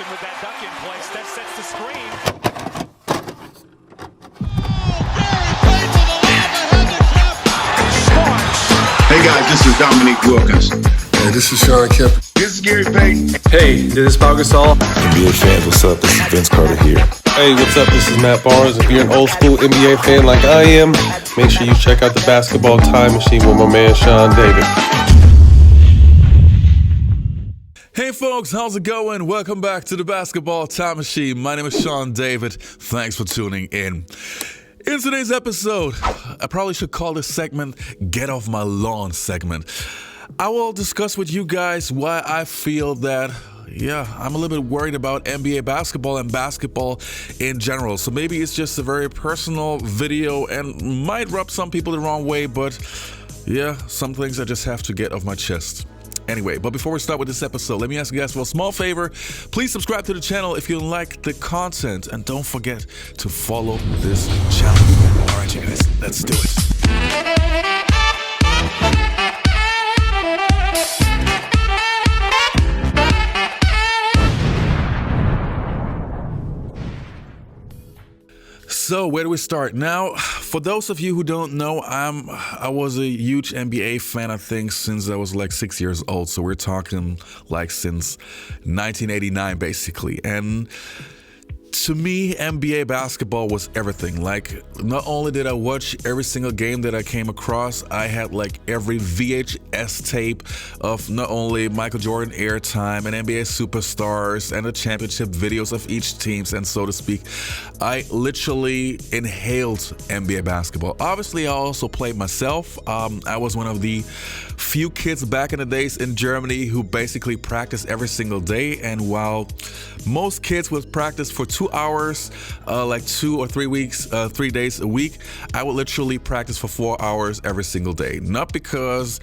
action with that duck in place. That sets the screen. Hey guys, this is Dominique Wilkins. Hey, this is Sean Kemp. This is Gary Payton. Hey, this is Pau Gasol. NBA fans, what's up? This is Vince Carter here. Hey, what's up? This is Matt Barnes. If you're an old school NBA fan like I am, make sure you check out the Basketball Time Machine with my man Sean David. Hey folks, how's it going? Welcome back to the Basketball Time Machine. My name is Sean David. Thanks for tuning in. In today's episode, I probably should call this segment Get Off My Lawn segment. I will discuss with you guys why I feel that, I'm a little bit worried about NBA basketball and basketball in general. So maybe it's just a very personal video and might rub some people the wrong way, but some things I just have to get off my chest. Anyway, but before we start with this episode, let me ask you guys for a small favor. Please subscribe to the channel if you like the content, and don't forget to follow this channel. All right, you guys, let's do it. So where do we start? Now, for those of you who don't know, I was a huge NBA fan, I think, since I was like 6 years old. So we're talking like since 1989, basically. And to me, NBA basketball was everything. Like, not only did I watch every single game that I came across, I had like every VHS tape of not only Michael Jordan airtime and NBA superstars and the championship videos of each teams, and so to speak. I literally inhaled NBA basketball. Obviously, I also played myself. I was one of the few kids back in the days in Germany who basically practiced every single day. And while most kids would practice for 2 hours, like 2 or 3 weeks, 3 days a week, I would literally practice for 4 hours every single day. Not because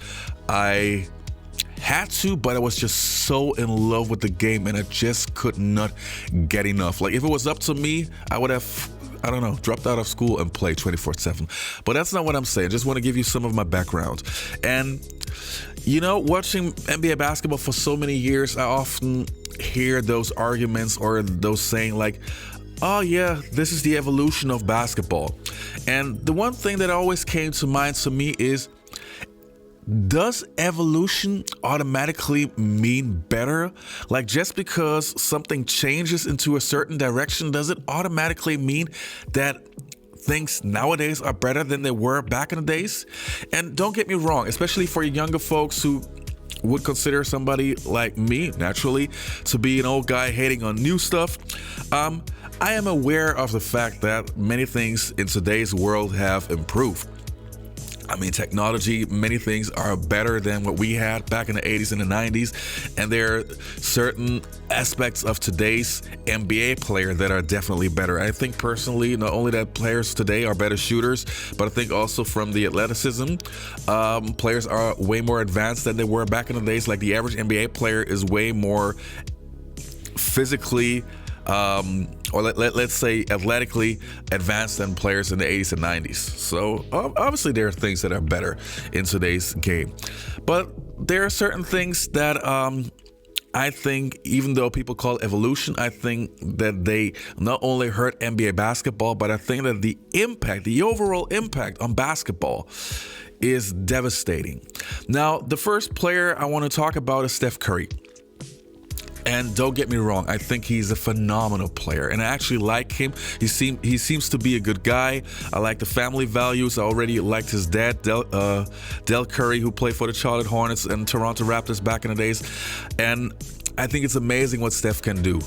I had to, but I was just so in love with the game and I just could not get enough. Like, if it was up to me, I would have, dropped out of school and played 24/7. But that's not what I'm saying. I just want to give you some of my background. And, watching NBA basketball for so many years, I often hear those arguments or those saying like, oh yeah, this is the evolution of basketball. And the one thing that always came to mind to me is, does evolution automatically mean better? Like, just because something changes into a certain direction, does it automatically mean that things nowadays are better than they were back in the days? And don't get me wrong, especially for younger folks who would consider somebody like me, naturally, to be an old guy hating on new stuff. I am aware of the fact that many things in today's world have improved. I mean, technology, many things are better than what we had back in the 80s and the 90s. And there are certain aspects of today's NBA player that are definitely better. I think personally, not only that players today are better shooters, but I think also from the athleticism, players are way more advanced than they were back in the days. Like, the average NBA player is way more physically or let's say athletically advanced than players in the 80s and 90s. So obviously there are things that are better in today's game. But there are certain things that I think, even though people call it evolution, I think that they not only hurt NBA basketball, but I think that the overall impact on basketball is devastating. Now, the first player I want to talk about is Steph Curry. And don't get me wrong, I think he's a phenomenal player, and I actually like him. He seems to be a good guy. I like the family values. I already liked his dad, Del Curry, who played for the Charlotte Hornets and Toronto Raptors back in the days. And I think it's amazing what Steph can do.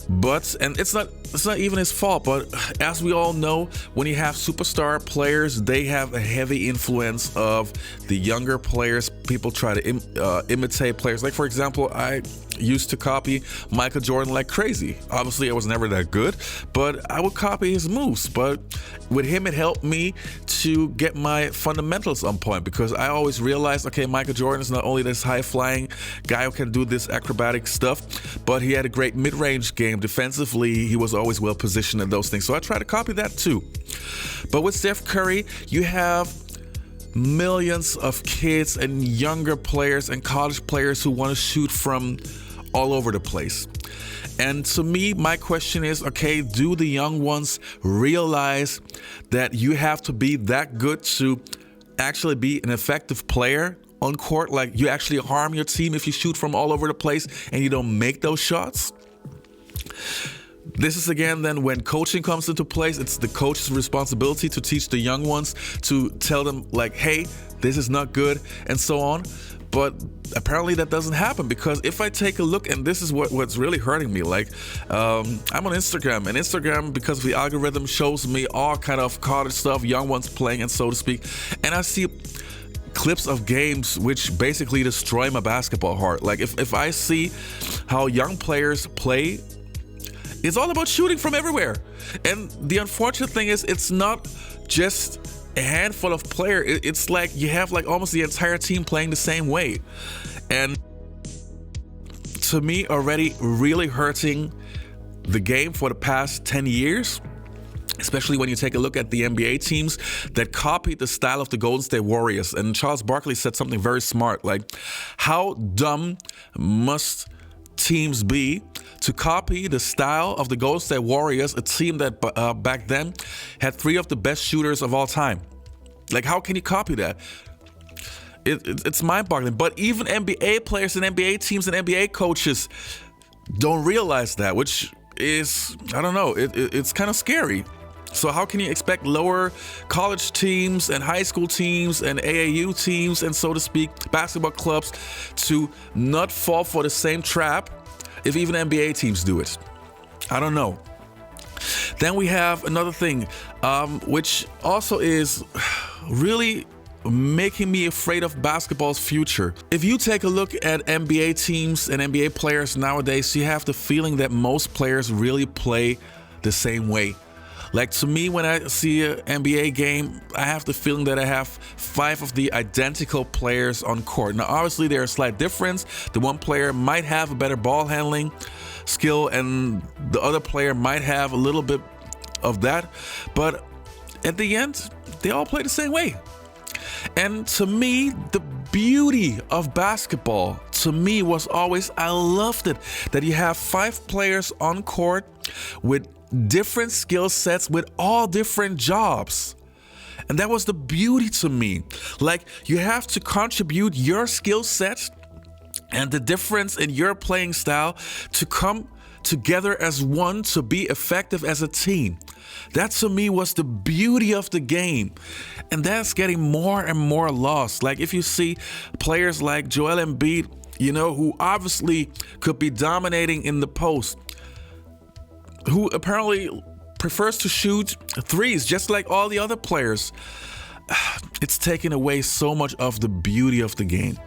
And it's not even his fault, but as we all know, when you have superstar players, they have a heavy influence of the younger players. People try to imitate players. Like, for example, I used to copy Michael Jordan like crazy. Obviously, I was never that good, but I would copy his moves. But with him, it helped me to get my fundamentals on point, because I always realized, okay, Michael Jordan is not only this high-flying guy who can do this acrobatic stuff, but he had a great mid-range game. Defensively, he was always well-positioned in those things. So I try to copy that too. But with Steph Curry, you have millions of kids and younger players and college players who want to shoot from all over the place. And to me, my question is, okay, do the young ones realize that you have to be that good to actually be an effective player on court? Like, you actually harm your team if you shoot from all over the place and you don't make those shots? This is again then when coaching comes into place. It's the coach's responsibility to teach the young ones, to tell them like, hey, this is not good, and so on. But apparently that doesn't happen, because if I take a look, and this is what's really hurting me, like I'm on Instagram, and Instagram, because of the algorithm, shows me all kind of college stuff, young ones playing, and so to speak, and I see clips of games which basically destroy my basketball heart. Like if I see how young players play, it's all about shooting from everywhere. And the unfortunate thing is, it's not just a handful of players. It's like you have like almost the entire team playing the same way. And to me, already really hurting the game for the past 10 years, especially when you take a look at the NBA teams that copied the style of the Golden State Warriors. And Charles Barkley said something very smart, like, how dumb must teams be to copy the style of the Golden State Warriors, a team that back then had 3 of the best shooters of all time. Like, how can you copy that? It's mind-boggling. But even NBA players and NBA teams and NBA coaches don't realize that, which is, I don't know, it's kind of scary. So how can you expect lower college teams and high school teams and AAU teams and, so to speak, basketball clubs to not fall for the same trap if even NBA teams do it? I don't know. Then we have another thing, which also is really making me afraid of basketball's future. If you take a look at NBA teams and NBA players nowadays, you have the feeling that most players really play the same way. Like, to me, when I see an NBA game, I have the feeling that I have 5 of the identical players on court. Now, obviously, there's a slight difference. The one player might have a better ball handling skill, and the other player might have a little bit of that. But at the end, they all play the same way. And to me, the beauty of basketball, to me, was always, I loved it, that you have 5 players on court with different skill sets, with all different jobs. And that was the beauty to me. Like, you have to contribute your skill set and the difference in your playing style to come together as one to be effective as a team. That, to me, was the beauty of the game. And that's getting more and more lost. Like, if you see players like Joel Embiid, you know, who obviously could be dominating in the post, who apparently prefers to shoot threes just like all the other players, it's taken away so much of the beauty of the game.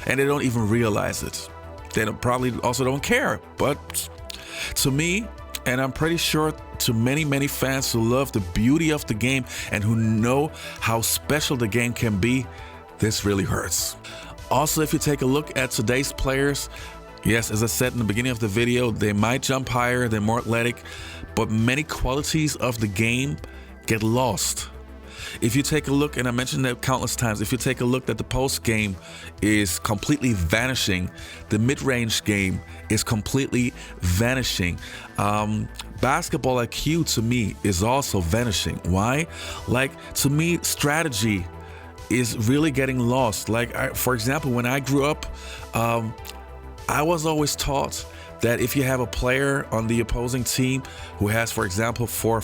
And they don't even realize it. They probably also don't care. But to me, and I'm pretty sure to many, many fans who love the beauty of the game and who know how special the game can be, this really hurts. Also, if you take a look at today's players, yes, as I said in the beginning of the video, they might jump higher, they're more athletic, but many qualities of the game get lost. If you take a look, and I mentioned that countless times, if you take a look at the post game is completely vanishing, the mid-range game is completely vanishing. Basketball IQ, to me, is also vanishing. Why? Like, to me, strategy is really getting lost. Like, for example, when I grew up, I was always taught that if you have a player on the opposing team who has, for example, 4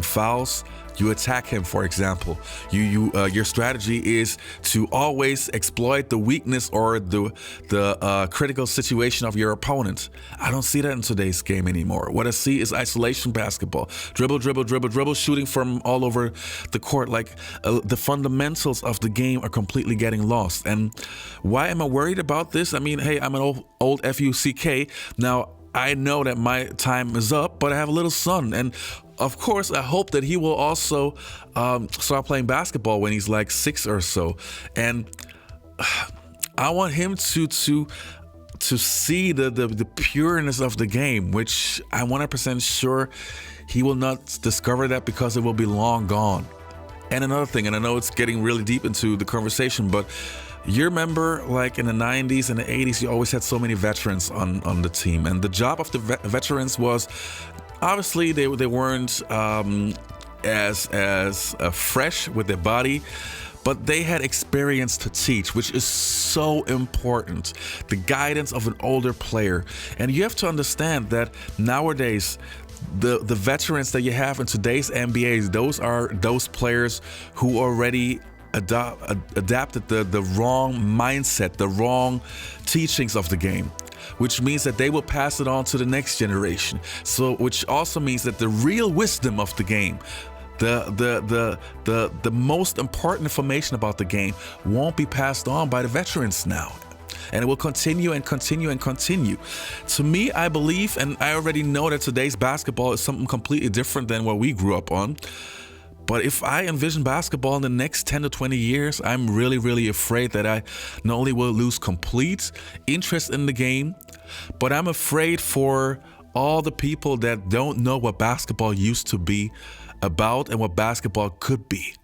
fouls, you attack him, for example. Your strategy is to always exploit the weakness or the critical situation of your opponent. I don't see that in today's game anymore. What I see is isolation basketball. Dribble, dribble, dribble, dribble, shooting from all over the court. Like, the fundamentals of the game are completely getting lost. And why am I worried about this? I mean, hey, I'm an old FUCK. Now, I know that my time is up, but I have a little son, and of course, I hope that he will also start playing basketball when he's like 6 or so. And I want him to see the pureness of the game, which I'm 100% sure he will not discover that because it will be long gone. And another thing, and I know it's getting really deep into the conversation, but You remember, like in the 90s and the 80s, you always had so many veterans on the team. And the job of the veterans was, obviously, they weren't as fresh with their body, but they had experience to teach, which is so important. The guidance of an older player. And you have to understand that nowadays, the veterans that you have in today's NBA, those are those players who already adapted the wrong mindset, the wrong teachings of the game, which means that they will pass it on to the next generation. So, which also means that the real wisdom of the game, the most important information about the game, won't be passed on by the veterans now. And it will continue and continue and continue. To me, I believe, and I already know that today's basketball is something completely different than what we grew up on. But if I envision basketball in the next 10 to 20 years, I'm really, really afraid that I not only will lose complete interest in the game, but I'm afraid for all the people that don't know what basketball used to be about and what basketball could be.